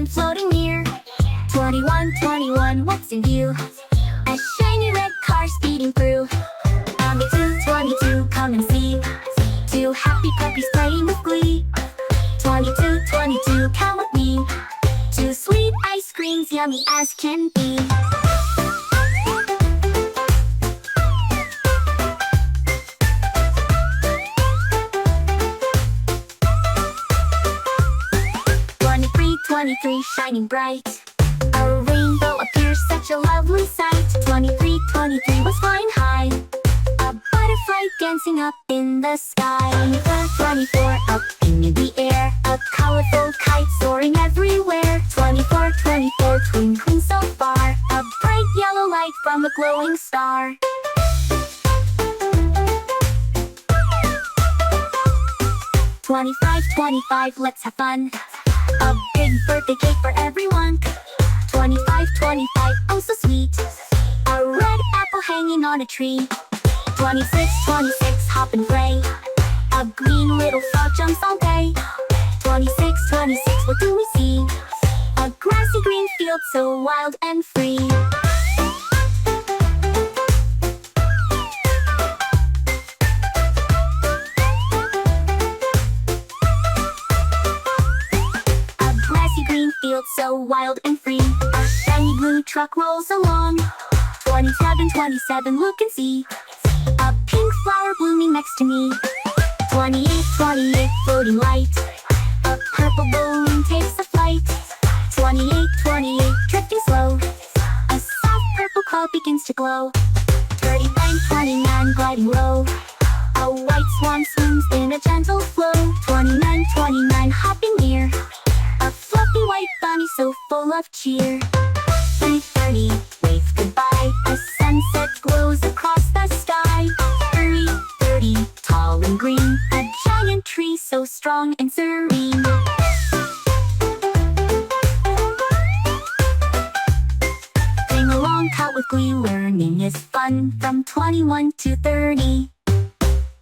21 floating near. 21, 21, what's in view? A shiny red car speeding through. 22, 22, come and see. Two happy puppies playing with glee. 22, 22, come with me. Two sweet ice creams, yummy as can be. Twenty-three, shining bright. A rainbow appears, such a lovely sight. 23, 23 was flying high. A butterfly dancing up in the sky. 24, 24, up in the air. A colorful kite soaring everywhere. 24, 24, twinkling so far. A bright yellow light from a glowing star. 25, 25, let's have fun. A big birthday cake for everyone. 25, 25, oh so sweet. A red apple hanging on a tree. 26, 26, hop and play. A green little frog jumps all day. 26, 26, what do we see? A grassy green field so wild and free. Field so wild and free. A shiny blue truck rolls along. 27, 27, look and see. A pink flower blooming next to me. 28, 28, floating light. A purple balloon takes a flight. 28, 28, drifting slow. A soft purple cloud begins to glow. 39, 29, gliding low. A white swan swims in a gentle flow. 29, 29, hopping near. A fluffy white bunny so full of cheer. 30, wave goodbye. A sunset glows across the sky. 30, 30, tall and green. A giant tree so strong and serene. Sing along, cut with glee. Learning is fun from 21 to 30.